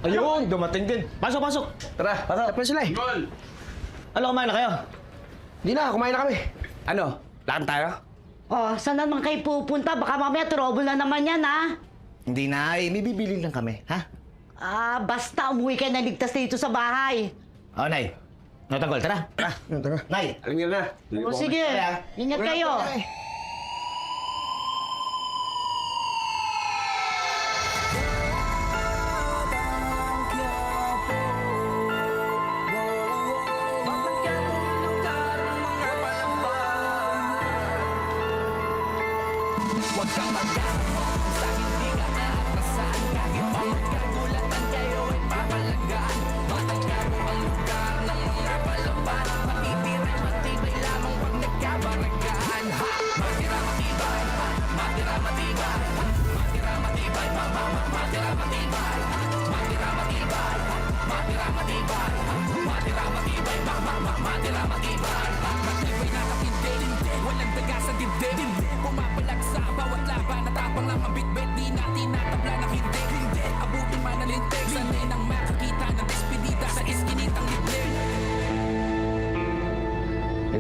Ayun, dumating din. Pasok, pasok. Tara, pasok. Tapos sila eh. Ano, kumain na kayo? Di na, kumain na kami. Ano? Lakad tayo? Oh, saan naman kayo pupunta? Baka mamaya trouble na naman yan, ha? Hindi na, may bibili lang kami, ha? Ah, basta umuwi kayo na ligtas dito sa bahay. Oh, Nay. Natanggol, tara. Tara. Nay. Alam niyo na. O sige, ingat kayo.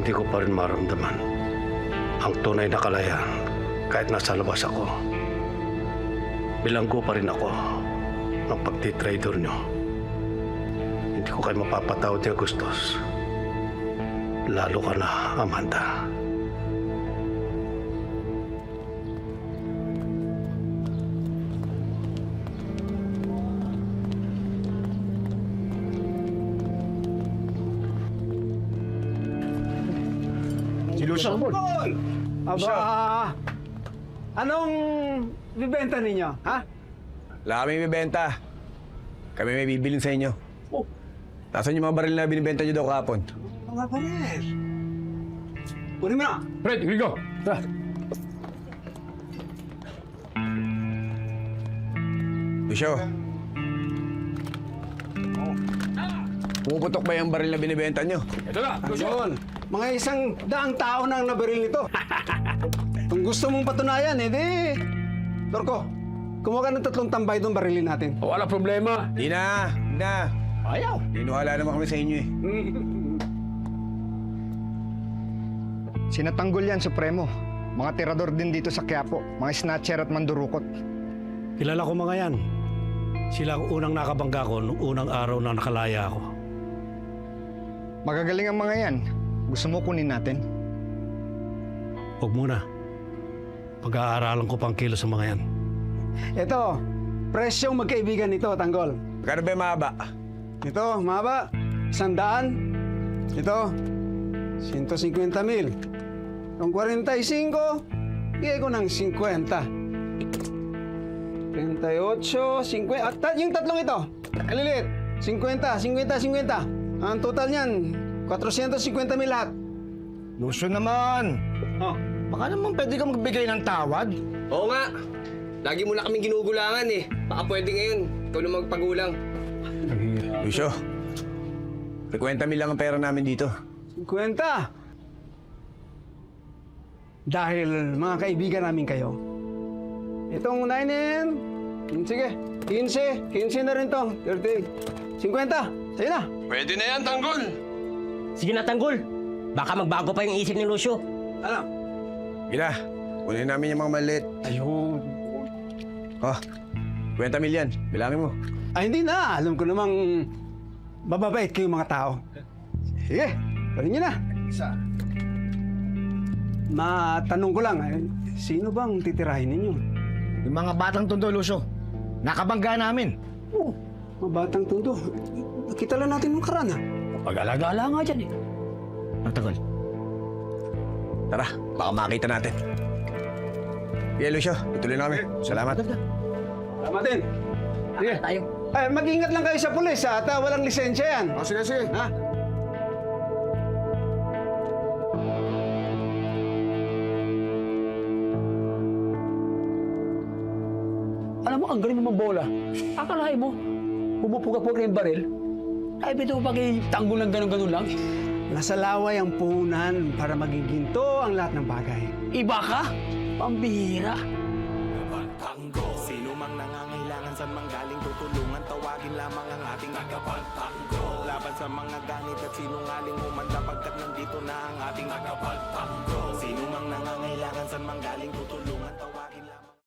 Hindi ko pa rin maramdaman ang tunay na kalayaan kahit nasa labas ako. Bilanggo pa rin ako ng pagtitrader nyo. Hindi ko kayo mapapatawad ni Agustos. Lalo ka na, Amanda. Si Lucio. Aba, anong bibenta ninyo, ha? Wala kami bibenta. Kami may bibilin sa inyo. Oh. Nasaan yung mga baril na binibenta nyo daw kahapon? Mga pares. Kunin mo na. Fred, Grigo. Tara. Lucio. Pumuputok ba yung baril na binibenta nyo? Ito na, Yun. Mga 100 tao nang nabaril nito. Kung gusto mong patunayan, edi... Torko, kumuha ka ng 3 tambay doon, barilin natin. Wala problema. Di na. Di na. Ayaw. Dinuhala naman kami sa inyo eh. Sinatanggol yan, Supremo. Mga tirador din dito sa Quiapo. Mga snatcher at mandurukot. Kilala ko mga yan. Sila ang unang nakabangga ko noong unang araw na nakalaya ako. Magagaling ang mga yan. Gusto mo kunin natin? Huwag muna. Pag-aaralan ko pang kilo sa mga yan. Ito, presyong magkaibigan nito, Tanggol. Magkano ba yung mahaba? Ito, mahaba, 100. Ito, 150,000. Yung 45, bigay ko ng 50. 38, 50. At yung tatlong ito, kalilit. 50, 50, 50. Ang total niyan, 450,000 lahat. Lucio naman! Oh. Baka naman pwede ka magbigay ng tawad. Oo nga. Lagi mo na kaming ginugulangan eh. Baka pwede ngayon. Ikaw na magpagulang. Lucio. 50 mil lang ang pera namin dito. 50. Dahil mga kaibigan namin kayo. Itong 9 yan. Sige, 15. 15 na rin to. 30. 50. Sa'yo na. Pwede na yan, Tanggol. Sige na, Tanggol. Baka magbago pa yung isip ni Lucio. Ano? Gina, kunin namin yung mga maliit. Ayun. Oh, 50 mil yan. Bilangin mo. Ay, hindi na. Alam ko namang mababait kayong mga tao. Sige, parin nyo na. Matanong ko lang, sino bang titirahin ninyo? Yung mga batang tondo, Lucio. Nakabangga namin. Oh, mga batang tundo. Nakita lang natin nung karana. Pag-alagala nga dyan eh. Nagtagal. Tara, baka makita natin. Yeah, Lucio. Tutuloy na kami. Salamat. Tama din. Sige. Tayo. Ay, mag-ingat lang kayo sa pulis, ha? At walang lisensya yan. Oh, sige, sige. Ha? Alam mo, ang galing mo bola. Akalain mo, pumupugak-pugak na yung baril. Ay, bito pag tanggol ng ganun-ganun lang. Nasa laway ang puhunan para maging ginto ang lahat ng bagay. Iba ka? Pambihira. Sino mang nangangailangan saan mang galing tutulungan, tawagin lamang ang ating tagapagtanggol. Laban sa mga ganit at sinungaling humanda, pagkat nandito na ang ating tagapagtanggol. Sino mang nangangailangan, saan mang galing tutulungan, tawagin